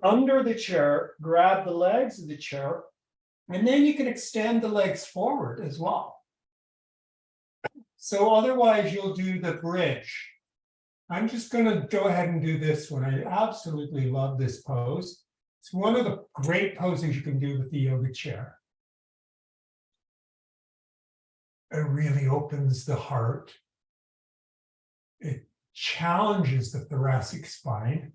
Speaker 2: under the chair, grab the legs of the chair, and then you can extend the legs forward as well. So otherwise you'll do the bridge. I'm just going to go ahead and do this one. I absolutely love this pose. It's one of the great poses you can do with the yoga chair. It really opens the heart. It challenges the thoracic spine.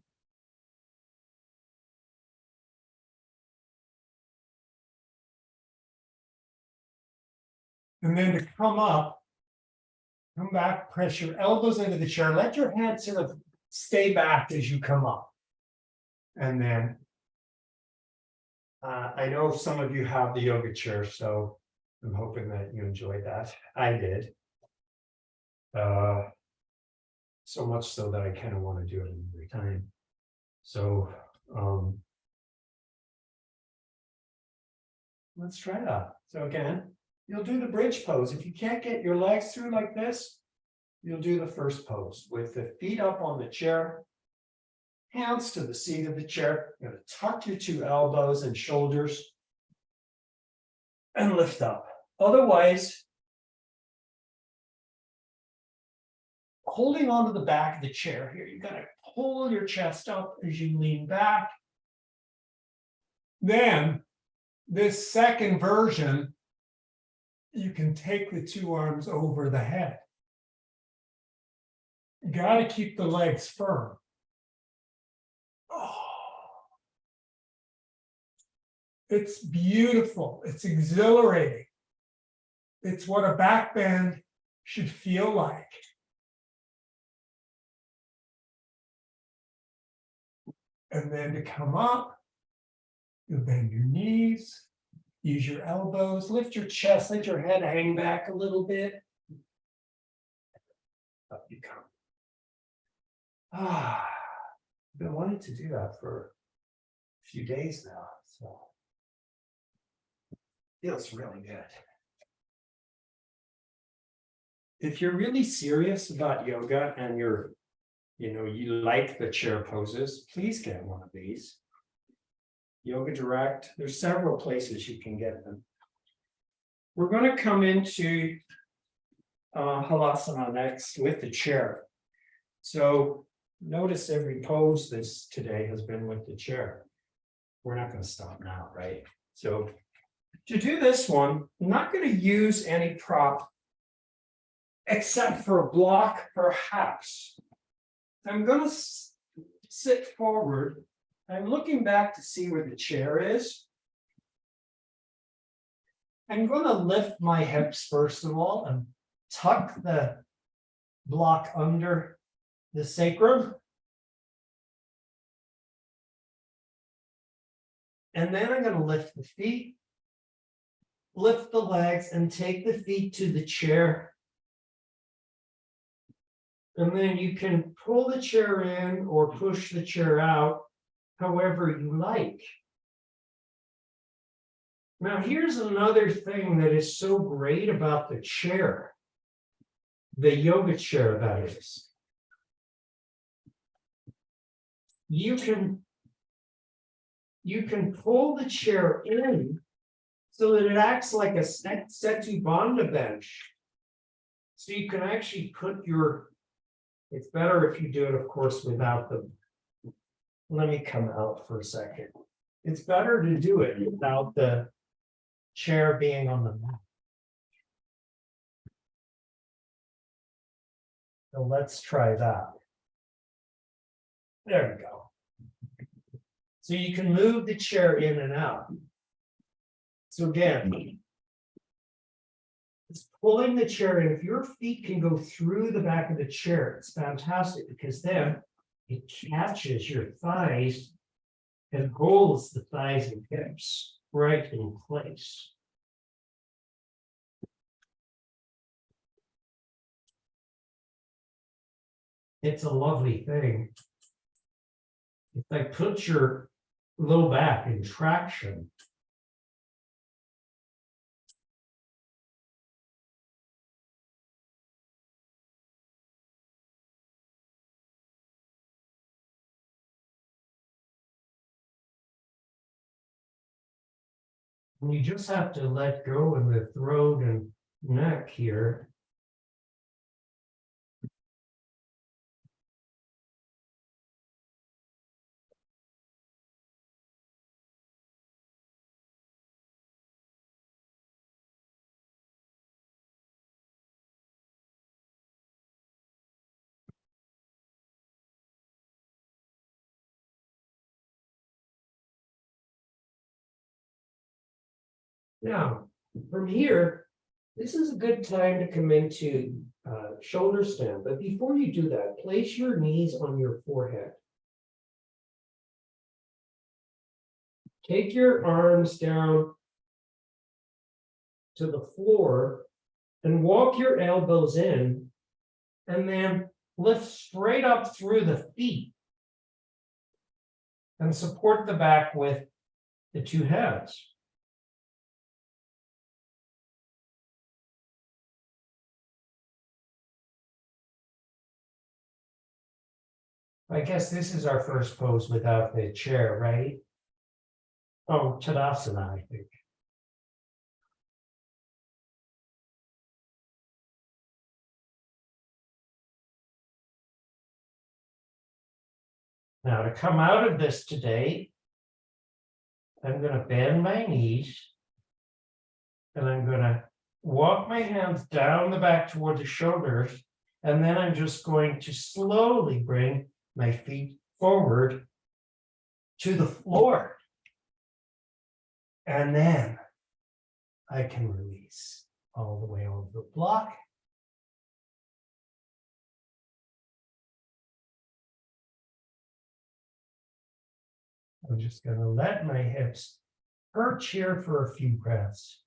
Speaker 2: And then to come up, come back, press your elbows into the chair. Let your hands sort of stay back as you come up. And then I know some of you have the yoga chair, so I'm hoping that you enjoyed that. I did. So much so that I kind of want to do it every time. So let's try that. So again, you'll do the bridge pose. If you can't get your legs through like this, you'll do the first pose with the feet up on the chair, hands to the seat of the chair. You're going to tuck your two elbows and shoulders and lift up. Otherwise, holding onto the back of the chair here, you got to pull your chest up as you lean back. Then this second version, you can take the two arms over the head. You got to keep the legs firm. Oh. It's beautiful. It's exhilarating. It's what a back bend should feel like. And then to come up, you'll bend your knees, use your elbows, lift your chest, let your head hang back a little bit. Up you come. I've been wanting to do that for a few days now, so feels really good. If you're really serious about yoga and you like the chair poses, please get one of these. Yoga Direct, there's several places you can get them. We're going to come into Halasana next with the chair. So notice every pose this today has been with the chair. We're not going to stop now, right? So to do this one, I'm not going to use any prop except for a block, perhaps. I'm going to sit forward. I'm looking back to see where the chair is. I'm going to lift my hips first of all and tuck the block under the sacrum. And then I'm going to lift the feet, lift the legs, and take the feet to the chair. And then you can pull the chair in or push the chair out, however you like. Now, here's another thing that is so great about the chair. The yoga chair, that is. You can pull the chair in so that it acts like a setu bandha bench. So you can actually put your, it's better if you do it, of course, without the, let me come out for a second. It's better to do it without the chair being on the mat. So let's try that. There we go. So you can move the chair in and out. So again, it's pulling the chair in. If your feet can go through the back of the chair, it's fantastic because then it catches your thighs and holds the thighs and hips right in place. It's a lovely thing. If I put your low back in traction, and you just have to let go in the throat and neck here. Now, from here, this is a good time to come into shoulder stand. But before you do that, place your knees on your forehead. Take your arms down to the floor and walk your elbows in, and then lift straight up through the feet and support the back with the two hands. I guess this is our first pose without the chair, right? Oh, Tadasana, I think. Now to come out of this today, I'm going to bend my knees and I'm going to walk my hands down the back toward the shoulders, and then I'm just going to slowly bring my feet forward to the floor. And then I can release all the way over the block. I'm just going to let my hips perch here for a few breaths.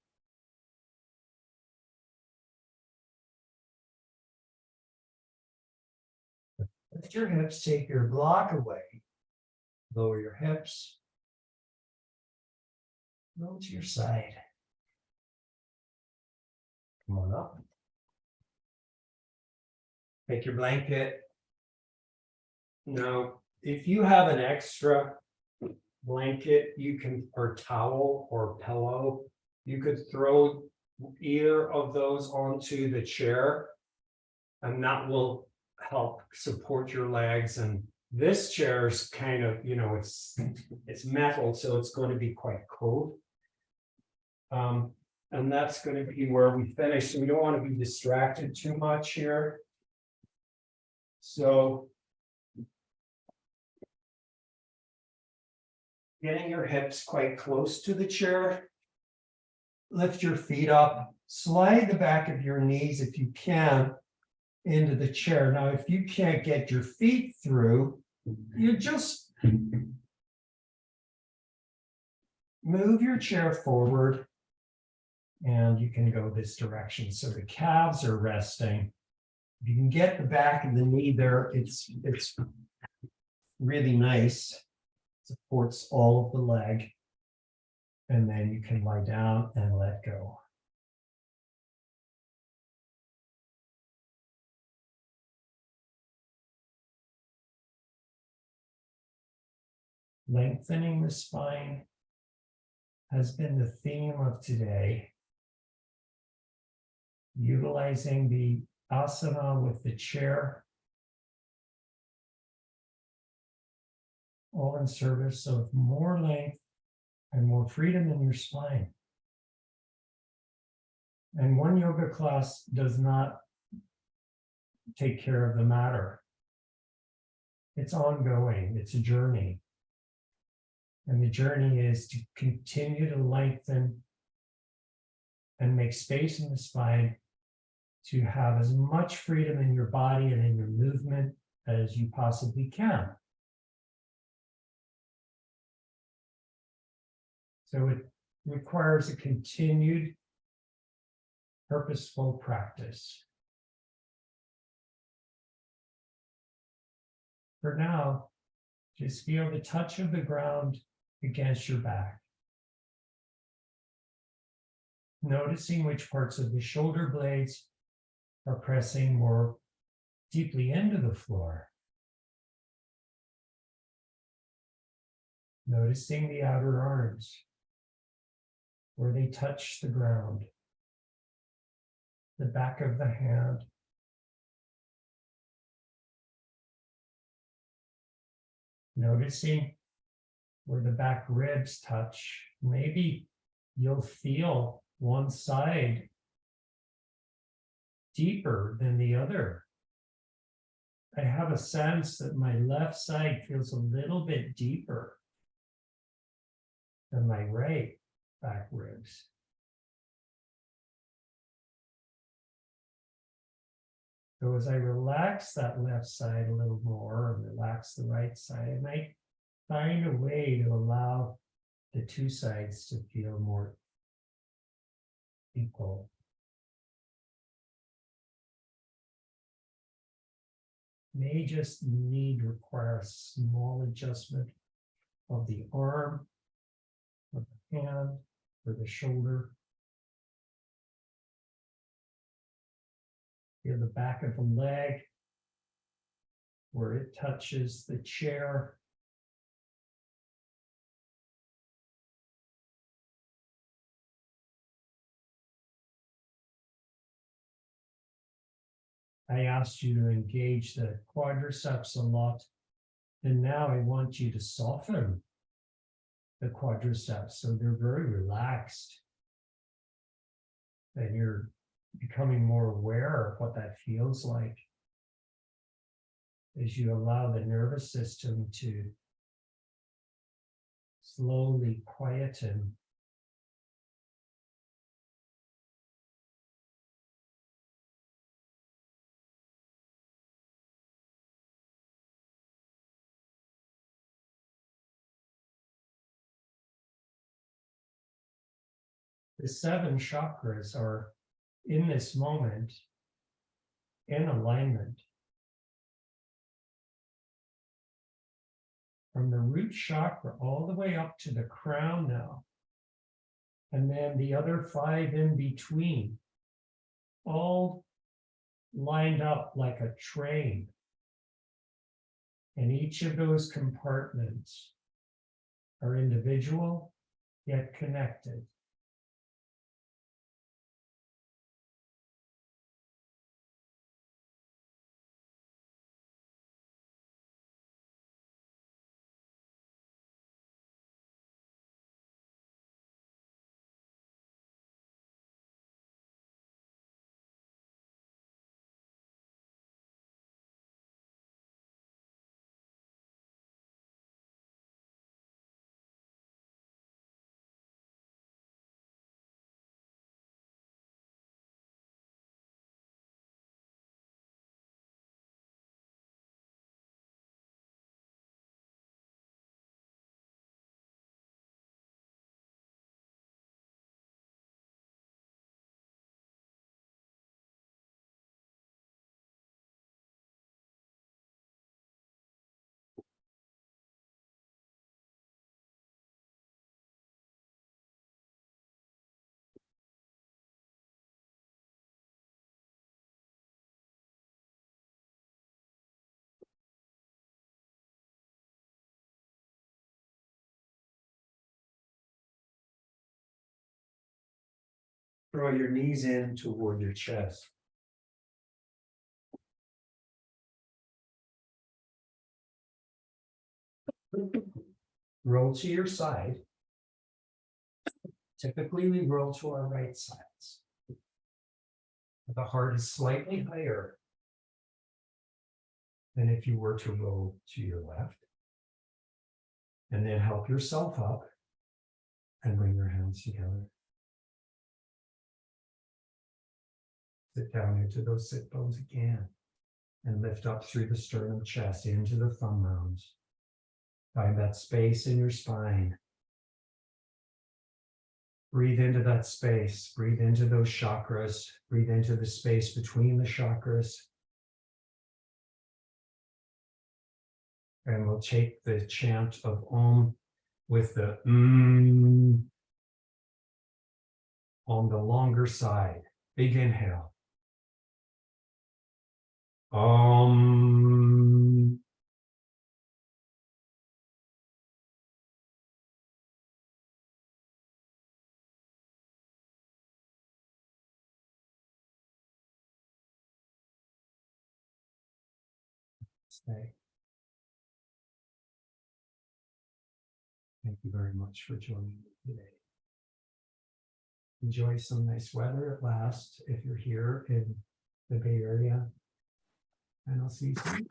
Speaker 2: Lift your hips, take your block away. Lower your hips. Go to your side. Come on up. Take your blanket. Now, if you have an extra blanket, you can, or towel or pillow, you could throw either of those onto the chair, and that will help support your legs. And this chair's kind of, you know, it's metal, so it's going to be quite cold. And that's going to be where we finish. So we don't want to be distracted too much here. So getting your hips quite close to the chair. Lift your feet up, slide the back of your knees if you can into the chair. Now, if you can't get your feet through, you just move your chair forward and you can go this direction. So the calves are resting. If you can get the back of the knee there, it's really nice. Supports all of the leg. And then you can lie down and let go. Lengthening the spine has been the theme of today. Utilizing the asana with the chair, all in service of more length and more freedom in your spine. And one yoga class does not take care of the matter. It's ongoing, it's a journey. And the journey is to continue to lengthen and make space in the spine to have as much freedom in your body and in your movement as you possibly can. So it requires a continued purposeful practice. For now, just feel the touch of the ground against your back. Noticing which parts of the shoulder blades are pressing more deeply into the floor. Noticing the outer arms, where they touch the ground, the back of the hand, noticing where the back ribs touch. Maybe you'll feel one side deeper than the other. I have a sense that my left side feels a little bit deeper than my right back ribs. So as I relax that left side a little more and relax the right side, I might find a way to allow the two sides to feel more equal. May just require a small adjustment of the arm, of the hand, or the shoulder. Feel the back of the leg, where it touches the chair. I asked you to engage the quadriceps a lot, and now I want you to soften the quadriceps so they're very relaxed. And you're becoming more aware of what that feels like as you allow the nervous system to slowly quieten. The 7 chakras are in this moment in alignment. From the root chakra all the way up to the crown now. And then the other 5 in between, all lined up like a train. And each of those compartments are individual, yet connected. Draw your knees in toward your chest. Roll to your side. Typically, we roll to our right sides. The heart is slightly higher than if you were to roll to your left. And then help yourself up and bring your hands together. Sit down into those sit bones again and lift up through the sternum chest into the thumb mounds. Find that space in your spine. Breathe into that space. Breathe into those chakras. Breathe into the space between the chakras. And we'll take the chant of Om with the on the longer side. Big inhale. Om. Stay. Thank you very much for joining me today. Enjoy some nice weather at last if you're here in the Bay Area. And I'll see you soon.